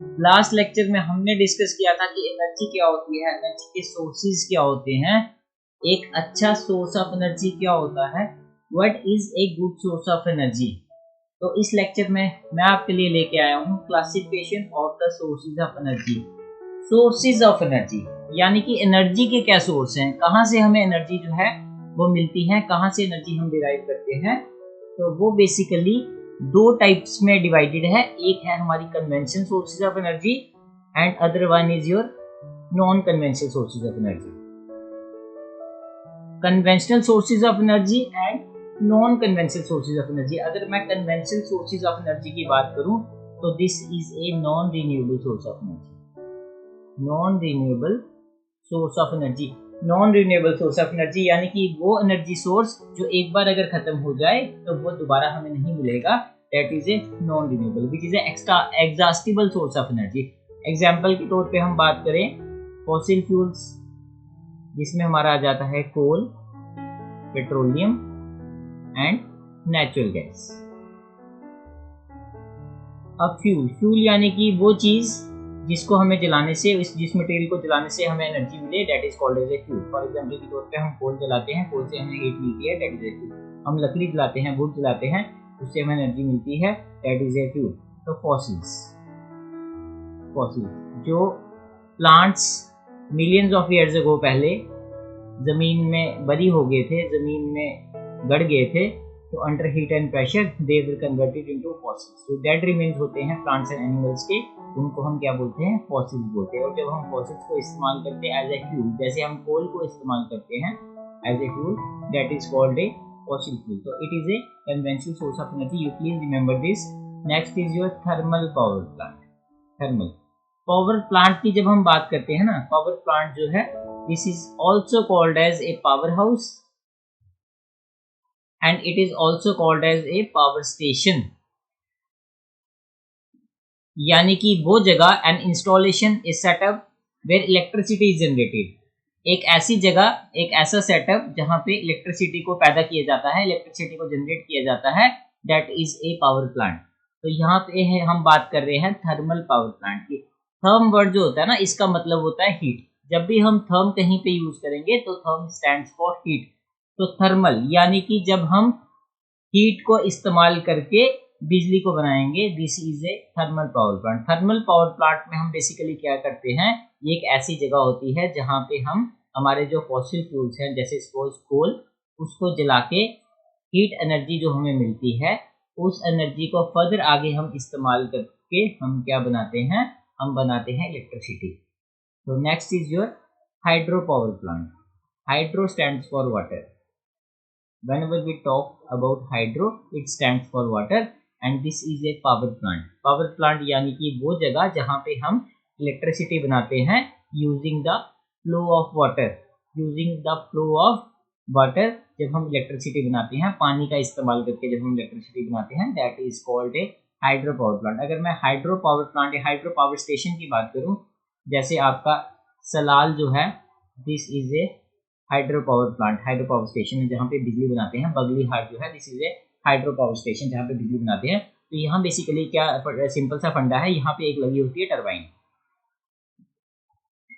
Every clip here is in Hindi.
लास्ट लेक्चर में हमने डिस्कस किया था कि एनर्जी क्या होती है, एनर्जी के सोर्सेज क्या होते हैं, एक अच्छा सोर्स ऑफ एनर्जी क्या होता है, what is a good source of energy. तो इस लेक्चर में मैं आपके लिए लेके आया हूँ classification of the sources of energy. Sources of energy यानी कि एनर्जी के क्या सोर्स हैं, कहाँ से हमें एनर्जी जो है वो मिलती है, कहाँ से एनर्जी हम डिराइव करते हैं। तो वो बेसिकली दो टाइप्स में डिवाइडेड है। एक है हमारी conventional sources of energy and other one is your non conventional sources of energy. Conventional sources of energy and non conventional sources of energy. अगर मैं कन्वेंशनल सोर्सेज ऑफ एनर्जी की बात करूं तो this is a non renewable source of energy. Non renewable source of energy, non renewable source of energy यानी कि वो एनर्जी सोर्स जो एक बार अगर खत्म हो जाए तो वो दोबारा हमें नहीं मिलेगा, that is a non renewable which is exhaustible source of energy. Example के तौर पे हम बात करें फॉसिल फ्यूल्स, जिसमें हमारा आ जाता है कोल, पेट्रोलियम एंड नेचुरल गैस। अब फ्यूल यानी कि वो चीज जिसको हमें जलाने से, जिस मटेरियल को जलाने से हमें एनर्जी मिले, that is called as a fuel. For example के तौर पे हम कोल जलाते हैं, कोल से हमें हीट मिलती है, दैट इज ए फ्यूल। हम लकड़ी जलाते हैं, वुड जलाते हैं, उससे हमें एनर्जी मिलती है, दैट इज ए फ्यूल। तो फॉसिल्स जो plants millions of years ago पहले जमीन में बरी हो गए थे, जमीन में गड़ गए थे, तो under heat and pressure they will converted into fossils. तो डेड रिमेन्स होते हैं प्लांट्स एंड एनिमल्स के, उनको हम क्या बोलते हैं, फॉसिल्स बोलते हैं। और जब हम फॉसिल्स को इस्तेमाल करते हैं एज ए फ्यूल, जैसे हम कोल को इस्तेमाल करते हैं as a fuel, that is called a fossil fuel. तो it is a conventional source of energy, you please remember this. Next is your thermal power plant. Thermal power plant की जब हम बात करते हैं ना, पावर प्लांट जो है this is also called as a power house and it is also called as a power station। यानी कि वो जगह an installation is setup where electricity is generated. एक ऐसी जगह, एक ऐसा सेटअप जहां पे इलेक्ट्रिसिटी को पैदा किया जाता है, इलेक्ट्रिसिटी को जनरेट किया जाता है, that is a power plant. तो यहाँ पे है हम बात कर रहे हैं थर्मल पावर प्लांट की। थर्म वर्ड जो होता है ना, इसका मतलब होता है हीट। जब भी हम थर्म कहीं पे यूज करेंगे तो थर्म स्टैंड्स फॉर हीट। तो थर्मल यानी कि जब हम हीट को इस्तेमाल करके बिजली को बनाएंगे, this is A thermal power plant. Thermal power plant में हम बेसिकली क्या करते हैं, ये एक ऐसी जगह होती है जहां पे हम हमारे जो फॉसिल फ्यूल्स हैं, जैसे सपोज कोल, उसको जला के हीट एनर्जी जो हमें मिलती है, उस एनर्जी को फर्दर आगे हम इस्तेमाल करके हम क्या बनाते हैं, हम बनाते हैं इलेक्ट्रिसिटी। तो next is your hydro power plant. Hydro stands for water. Whenever we talk about hydro, it stands for water and this is a power plant। Power plant यानी कि वो जगह जहाँ पे हम इलेक्ट्रिसिटी बनाते हैं using the flow of water। using the flow of water जब हम इलेक्ट्रिसिटी बनाते हैं, पानी का इस्तेमाल करके जब हम इलेक्ट्रिसिटी बनाते हैं, that is called a hydro power plant. अगर मैं हाइड्रो पावर प्लांट या हाइड्रो पावर स्टेशन की बात करूँ, जैसे आपका सलाल जो है, this is A hydro power plant, hydro power station है जहाँ पे बिजली बनाते हैं। बगली हाट जो है, this is A hydro power station जहाँ पे बिजली बनाते हैं। तो यहाँ बेसिकली क्या सिंपल सा फंडा है, यहाँ पे एक लगी होती है टरबाइन,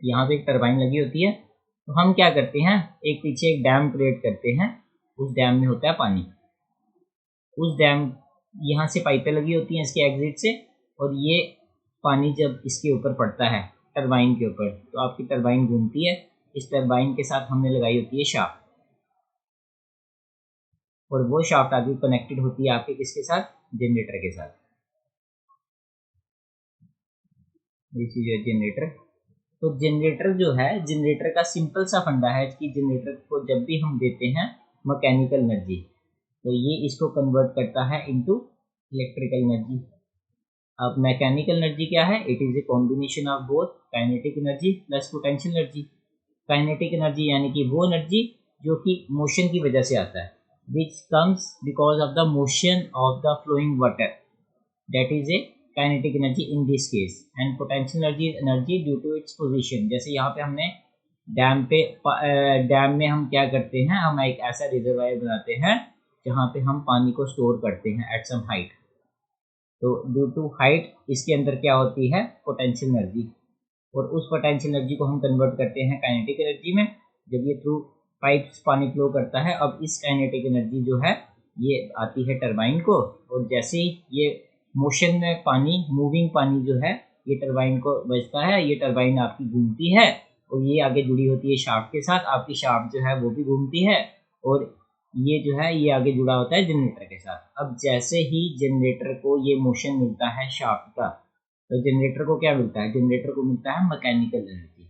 यहाँ पे एक टरबाइन लगी होती है। तो हम क्या करते हैं, एक पीछे एक डैम क्रिएट करते हैं, उस डैम में होता है पानी। उस डैम, यहाँ से पाइपें लगी होती हैं इसके एग्जिट से, और ये पानी जब इसके ऊपर पड़ता है टरबाइन के ऊपर, तो आपकी टरबाइन घूमती है। इस टरबाइन के साथ हमने लगाई होती है शाफ्ट, और वो शाफ्ट आगे कनेक्टेड होती है आपके किसके साथ, जनरेटर के साथ। This is your generator. तो जनरेटर जो है, जनरेटर का सिंपल सा फंडा है कि जनरेटर को जब भी हम देते हैं मैकेनिकल एनर्जी, तो ये इसको कन्वर्ट करता है इनटू इलेक्ट्रिकल एनर्जी। अब मैकेनिकल एनर्जी क्या है, it is a combination of both kinetic energy plus potential energy. Kinetic energy यानी कि वो एनर्जी जो कि मोशन की वजह से आता है, which comes because of the motion of the flowing water, that is a kinetic energy in this case। and potential energy is energy due to its position। जैसे यहाँ पे हमने डैम में हम क्या करते हैं, हम एक ऐसा रिजर्वायर बनाते हैं जहाँ पे हम पानी को स्टोर करते हैं एट सम हाइट। तो ड्यू टू हाइट इसके अंदर क्या होती है, पोटेंशियल एनर्जी, और उस पोटेंशियल एनर्जी को हम कन्वर्ट करते हैं काइनेटिक एनर्जी में जब ये थ्रू पाइप्स पानी फ्लो करता है। अब इस काइनेटिक एनर्जी जो है ये आती है टरबाइन को, और जैसे ही ये मोशन में पानी, मूविंग पानी जो है ये टरबाइन को बजता है, ये टरबाइन आपकी घूमती है और ये आगे जुड़ी होती है शाफ्ट के साथ, आपकी शाफ्ट जो है वो भी घूमती है और ये जो है ये आगे जुड़ा होता है जनरेटर के साथ। अब जैसे ही जनरेटर को ये मोशन मिलता है शाफ्ट का, तो जनरेटर को क्या मिलता है, जनरेटर को मिलता है मैकेनिकल एनर्जी।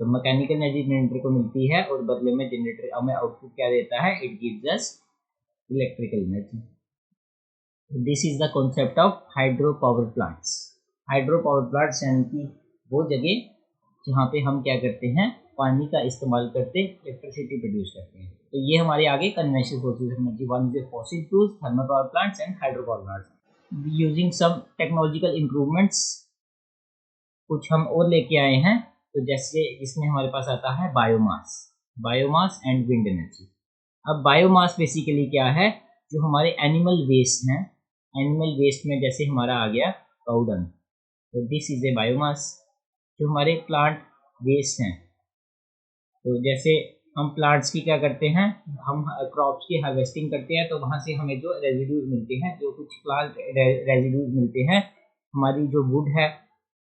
तो मैकेनिकल एनर्जी जनरेटर को मिलती है और बदले में जनरेटर हमें आउटपुट क्या देता है, it gives us electrical energy. This is the concept of hydro power plants. Hydro power plants यानी कि वो जगह जहाँ पे हम क्या करते हैं, पानी का इस्तेमाल करते इलेक्ट्रिसिटी प्रोड्यूस करते हैं। तो ये हमारे आगे conventional sources of energy, one is fossil fuels, thermal power plants and hydro power plants. Using some technological improvements कुछ हम और लेके आए हैं। तो जैसे इसमें हमारे पास आता है biomass, biomass and wind energy. अब बायोमास बेसिकली क्या है, जो हमारे एनिमल वेस्ट हैं, एनिमल वेस्ट में जैसे हमारा आ गया काऊ डंग, तो दिस इज ए बायोमास। जो हमारे प्लांट वेस्ट हैं, तो जैसे हम प्लांट्स की क्या करते हैं, हम क्रॉप्स की हार्वेस्टिंग करते हैं, तो वहाँ से हमें जो रेजिड्यूज मिलते हैं, जो कुछ प्लांट रेजिड्यूज मिलते हैं, हमारी जो वुड है,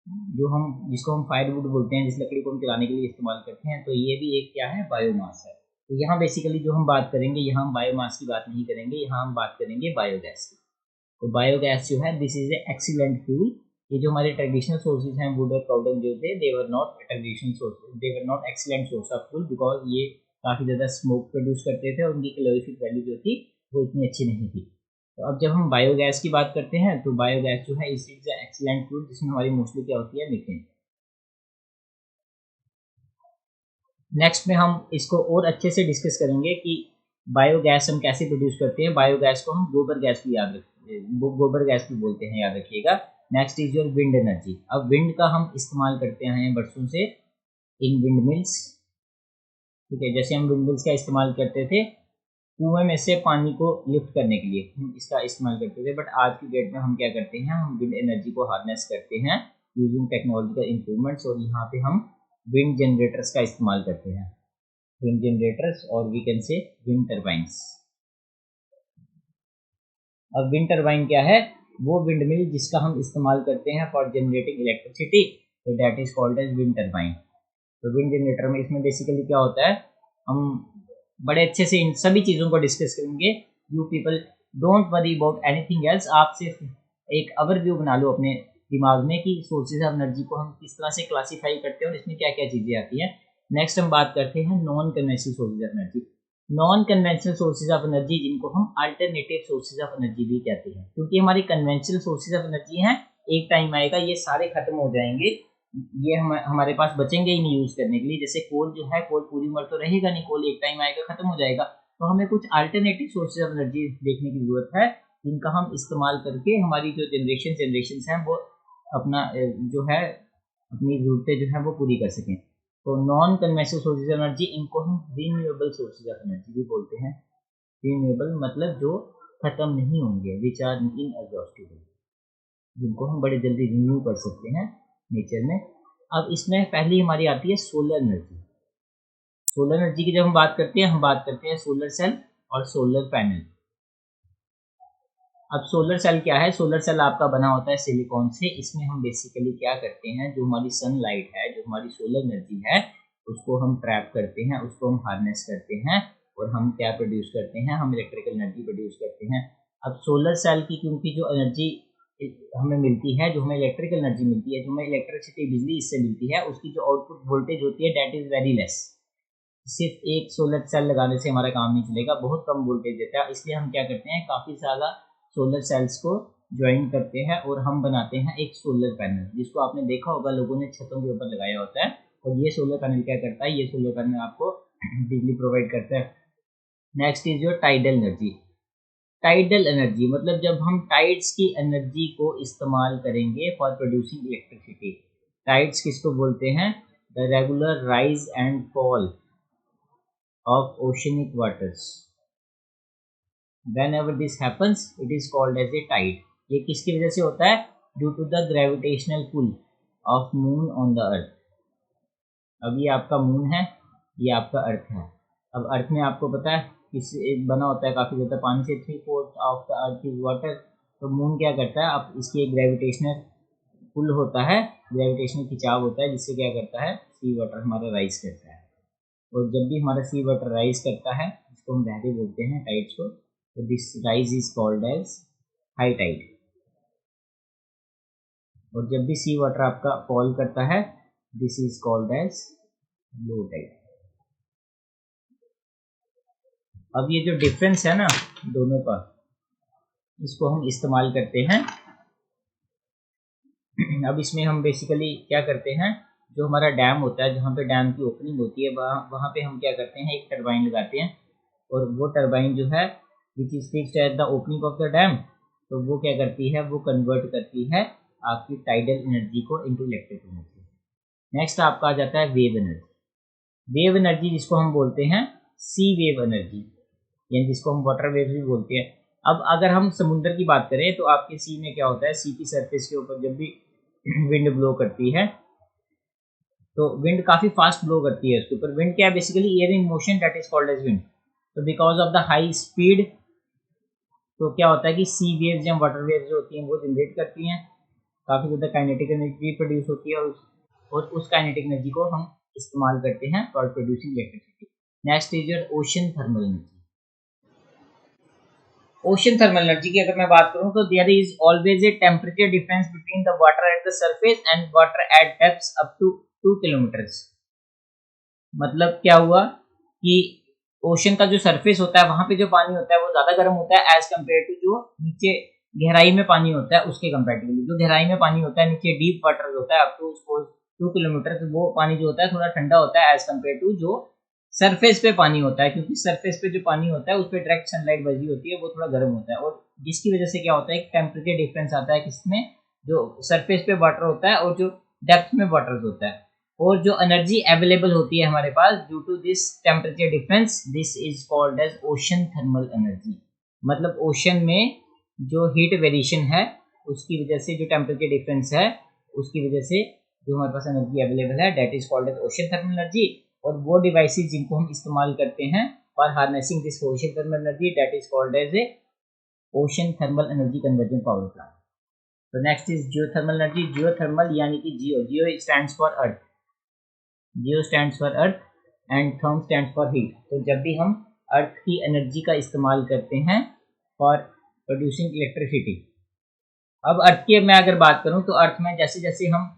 जो हम जिसको हम फायरवुड बोलते हैं, जिस लकड़ी को हम जलाने के लिए इस्तेमाल करते हैं, तो ये भी एक क्या है, बायोमास है। तो यहाँ बेसिकली जो हम बात करेंगे, यहाँ हम बायोमास की बात नहीं करेंगे, यहाँ हम बात करेंगे बायोगैस की। तो बायोगैस जो है this is a excellent fuel. ये जो हमारे ट्रेडिशनल सोर्सेज हैं, वुड और काउडंग जो थे, they were not traditional sources, they were not excellent source of fuel, because ये काफ़ी ज़्यादा स्मोक प्रोड्यूस करते थे और उनकी कैलोरीफिक वैल्यू जो थी वो इतनी अच्छी नहीं थी। तो अब जब हम बायोगैस की बात करते हैं, तो बायोगैस जो है इस इज एक्सीलेंट फ्यूल, जिसमें हमारी मोस्टली क्या होती है, मीथेन। नेक्स्ट में हम इसको और अच्छे से डिस्कस करेंगे कि बायोगैस हम कैसे प्रोड्यूस करते हैं। बायोगैस को हम गोबर गैस भी याद रखते हैं, गोबर गैस भी बोलते हैं, याद रखिएगा। Next is your wind energy. अब विंड का हम इस्तेमाल करते हैं बरसों से इन विंड मिल्स, ठीक है। जैसे हम विंड मिल्स का इस्तेमाल करते थे कुएं में से पानी को लिफ्ट करने के लिए, हम इसका इस्तेमाल करते थे, बट आज की डेट में हम क्या करते हैं, हम विंड एनर्जी को हार्नेस करते हैं यूजिंग टेक्नोलॉजिकल इंप्रूवमेंट्स, और यहाँ पे हम विंड जनरेटर्स का इस्तेमाल करते हैं, विंड जनरेटर्स, और we can say wind turbines. अब विंड टर्बाइन क्या है, वो विंड मिल जिसका हम इस्तेमाल करते हैं फॉर जनरेटिंग इलेक्ट्रिसिटी, तो that is called as wind turbine. तो विंड जनरेटर में इसमें बेसिकली क्या होता है, हम बड़े अच्छे से इन सभी चीज़ों को डिस्कस करेंगे। You people don't worry about anything else, आप सिर्फ एक ओवरव्यू बना लो अपने दिमाग में कि सोर्सेज ऑफ एनर्जी को हम किस तरह से क्लासीफाई करते हैं और इसमें क्या क्या चीज़ें आती हैं। नेक्स्ट हम बात करते हैं non conventional sources of energy. Non conventional sources of energy, जिनको हम अल्टरनेटिव सोर्सेज ऑफ एनर्जी भी कहते हैं, क्योंकि हमारी कन्वेंशनल सोर्सेज ऑफ एनर्जी हैं, एक टाइम आएगा ये सारे खत्म हो जाएंगे, ये हमारे पास बचेंगे ही नहीं यूज करने के लिए। जैसे कोल जो है, कोल पूरी उम्र तो रहेगा नहीं, कोल एक टाइम आएगा खत्म हो जाएगा। तो हमें कुछ अल्टरनेटिव सोर्सेज ऑफ एनर्जी देखने की जरूरत है, जिनका हम इस्तेमाल करके हमारी जो जनरेशन हैं वो अपना जो है अपनी ज़रूरतें जो है वो पूरी कर सकें। तो non conventional sources of energy, इनको हम रिन्यूएबल सोर्सेज ऑफ एनर्जी भी बोलते हैं। रिन्यूएबल मतलब जो खत्म नहीं होंगे, विच आर इनएग्जॉस्टिबल, जिनको हम बड़े जल्दी रिन्यू कर सकते हैं नेचर में। अब इसमें पहली हमारी आती है सोलर एनर्जी। सोलर एनर्जी की जब हम बात करते हैं, हम बात करते हैं सोलर सेल और सोलर पैनल। अब सोलर सेल क्या है, सोलर सेल आपका बना होता है सिलिकॉन से। इसमें हम बेसिकली क्या करते हैं, जो हमारी सनलाइट है, जो हमारी सोलर एनर्जी है, उसको हम ट्रैप करते हैं, उसको हम हार्नेस करते हैं, और हम क्या प्रोड्यूस करते हैं, हम इलेक्ट्रिकल एनर्जी प्रोड्यूस करते हैं। अब सोलर सेल की क्योंकि जो एनर्जी हमें मिलती है, जो हमें इलेक्ट्रिकल एनर्जी मिलती है, जो हमें इलेक्ट्रिसिटी बिजली इससे मिलती है, उसकी जो आउटपुट वोल्टेज होती है दैट इज़ वेरी लेस। सिर्फ एक सोलर सेल लगाने से हमारा काम नहीं चलेगा, बहुत कम वोल्टेज देता है। इसलिए हम क्या करते हैं, काफ़ी ज़्यादा सोलर सेल्स को ज्वाइन करते हैं और हम बनाते हैं एक सोलर पैनल, जिसको आपने देखा होगा लोगों ने छतों के ऊपर लगाया होता है। और ये सोलर पैनल क्या करता है, ये सोलर पैनल आपको बिजली प्रोवाइड करता है। Next is your tidal energy. Tidal energy मतलब जब हम टाइड्स की एनर्जी को इस्तेमाल करेंगे फॉर प्रोड्यूसिंग इलेक्ट्रिसिटी। टाइड्स किसको बोलते हैं, the regular rise and fall of oceanic waters. Whenever this happens, it is called as a tide. ये किसकी वजह से होता है? Due to the gravitational pull of moon on the earth. अब ये आपका मून है, ये आपका अर्थ है। अब अर्थ में आपको पता है किस बना होता है काफ़ी ज़्यादा पानी से, 3/4 of the earth is water. तो मून क्या करता है, अब इसकी एक ग्रेविटेशनल पुल होता है, ग्रेविटेशनल खिंचाव होता है, जिससे क्या करता है, सी वाटर हमारा राइज करता है। और जब भी हमारा सी वाटर राइज करता है, इसको हम लहरें बोलते हैं, टाइड्स को, तो this rise is called as high tide. और जब भी सी वाटर आपका फॉल करता है, this is called as low tide. अब ये जो डिफरेंस है ना दोनों का, इसको हम इस्तेमाल करते हैं। अब इसमें हम बेसिकली क्या करते हैं, जो हमारा डैम होता है, जहाँ पे डैम की ओपनिंग होती है, वहाँ पे हम क्या करते हैं, एक टरबाइन लगाते हैं। और वो टरबाइन जो है which is fixed at the opening of the dam, तो वो क्या करती है, वो कन्वर्ट करती है आपकी टाइडल एनर्जी को इनटू इलेक्ट्रिक एनर्जी। नेक्स्ट आपका आ जाता है वेव एनर्जी। वेव एनर्जी जिसको हम बोलते हैं सी वेव एनर्जी, यानी जिसको हम वाटर वेव भी बोलते हैं। अब अगर हम समुद्र की बात करें तो आपके सी में क्या होता है, सी की सरफेस के ऊपर जब भी विंड ब्लो करती है, तो विंड काफ़ी फास्ट ब्लो करती है उसके ऊपर। विंड क्या है, basically air in motion, that is called as wind. तो because of the high speed, तो क्या होता है कि सी वेव्स या वाटर वेव्स जो होती हैं वो जनरेट करती हैं, काफ़ी ज़्यादा काइनेटिक एनर्जी प्रोड्यूस होती है, और उस काइनेटिक एनर्जी को हम इस्तेमाल करते हैं for producing electricity. Next is your ocean thermal energy. Ocean thermal energy की अगर मैं बात करूं तो there is always a temperature difference between the water at the surface and water at depths up to 2 kilometres. मतलब क्या हुआ कि ओशन का जो सरफेस होता है वहां पे जो पानी होता है वो ज्यादा गर्म होता है एज कम्पेयर टू जो नीचे गहराई में पानी होता है उसके कंपेरेटिवली। जो गहराई में पानी होता है, नीचे डीप वाटर होता है अप टू 2 किलोमीटर, तो वो पानी जो होता है थोड़ा ठंडा होता है एज कम्पेयर टू जो सरफेस पे पानी होता है, क्योंकि सरफेस पे जो पानी होता है उस पर डायरेक्ट सनलाइट बजी होती है, वो थोड़ा गर्म होता है। और जिसकी वजह से क्या होता है, एक टेम्परेचर डिफरेंस आता है किसमें, जो सरफेस पे वाटर होता है और जो डेप्थ में वाटर होता है। और जो एनर्जी अवेलेबल होती है हमारे पास due to this temperature difference, this is called as ocean thermal energy. मतलब ओशन में जो हीट वेरिएशन है उसकी वजह से, जो टेम्परेचर डिफरेंस है उसकी वजह से जो हमारे पास एनर्जी अवेलेबल है, that is called as ocean thermal energy. और वो डिवाइसेस जिनको हम इस्तेमाल करते हैं for harnessing this ocean thermal energy, that is called as a ocean thermal energy conversion power plant. तो next is geothermal energy. Geothermal यानी कि geo, geo stands for earth, geo stands for earth and therm stands for heat. तो जब भी हम अर्थ की एनर्जी का इस्तेमाल करते हैं फॉर प्रोड्यूसिंग इलेक्ट्रिसिटी। अब अर्थ की मैं अगर बात करूं तो अर्थ में जैसे जैसे हम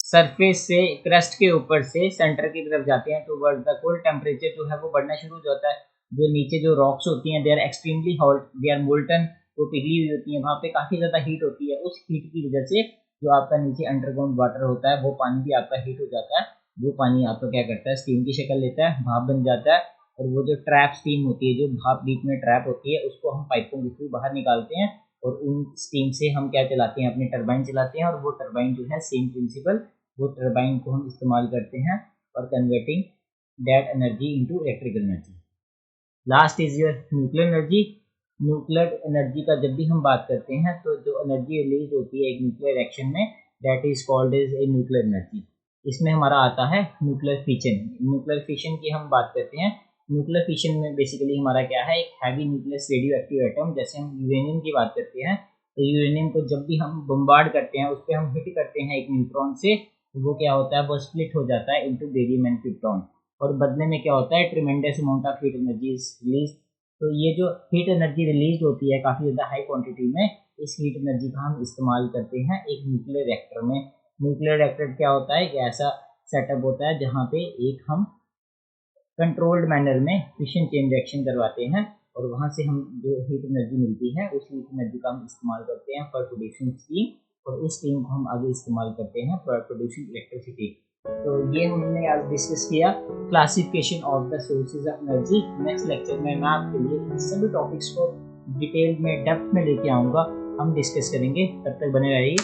सरफेस से, क्रस्ट के ऊपर से सेंटर की तरफ जाते हैं तो द कोल्ड टेम्परेचर जो है वो बढ़ना शुरू हो जाता है। जो नीचे जो रॉक्स होती हैं, they are extremely hot, they are molten, वो पिघली हुई होती हैं, वहाँ पे काफ़ी ज़्यादा हीट होती है। उस हीट की वजह से जो आपका नीचे अंडरग्राउंड वाटर होता है वो पानी भी आपका हीट हो जाता है। वो पानी आपका क्या करता है, स्टीम की शक्ल लेता है, भाप बन जाता है। और वो जो ट्रैप स्टीम होती है, जो भाप बीच में ट्रैप होती है, उसको हम पाइपों के थ्रू बाहर निकालते हैं और उन स्टीम से हम क्या चलाते हैं, अपनी टरबाइन चलाते हैं। और वो टरबाइन जो है सेम प्रिंसिपल, वो टरबाइन को हम इस्तेमाल करते हैं और converting that energy into electrical energy. Last is your nuclear energy. Nuclear energy का जब भी हम बात करते हैं तो जो एनर्जी रिलीज होती है एक न्यूक्लियर एक्शन में, that is called as a nuclear energy. इसमें हमारा आता है न्यूक्लियर फिशन। न्यूक्लियर फिशन की हम बात करते हैं। न्यूक्लियर फिशन में बेसिकली हमारा क्या है, एक heavy nucleus radio active atom, जैसे हम यूरेनियम की बात करते हैं तो यूरेनियम को जब भी हम बम्बार्ड करते हैं, उस पर हम हिट करते हैं एक न्यूट्रॉन से, वो क्या होता है, वो स्प्लिट हो जाता है इनटू बेरियम एंड क्रिप्टॉन। और बदले में क्या होता है, tremendous amount of heat energy is release. तो ये जो हीट एनर्जी रिलीज होती है काफ़ी ज़्यादा हाई क्वांटिटी में, इस हीट एनर्जी का हम इस्तेमाल करते हैं एक न्यूक्लियर रिएक्टर में। न्यूक्लियर रिएक्टर क्या होता है, एक ऐसा सेटअप होता है जहाँ पे एक हम कंट्रोल्ड मैनर में फिशन चेन रिएक्शन करवाते हैं और वहाँ से हम जो हीट एनर्जी मिलती है उस हीट एनर्जी का हम इस्तेमाल करते हैं फॉर प्रोड्यूसिंग स्टीम, और उस स्टीम को हम आगे इस्तेमाल करते हैं फॉर प्रोड्यूसिंग इलेक्ट्रिसिटी। तो ये हमने आज डिस्कस किया classification of the sources of energy. Next lecture में मैं आपके लिए इन सभी टॉपिक्स को डिटेल में, डेप्थ में लेके आऊँगा, हम डिस्कस करेंगे। तब तक बने रहिए।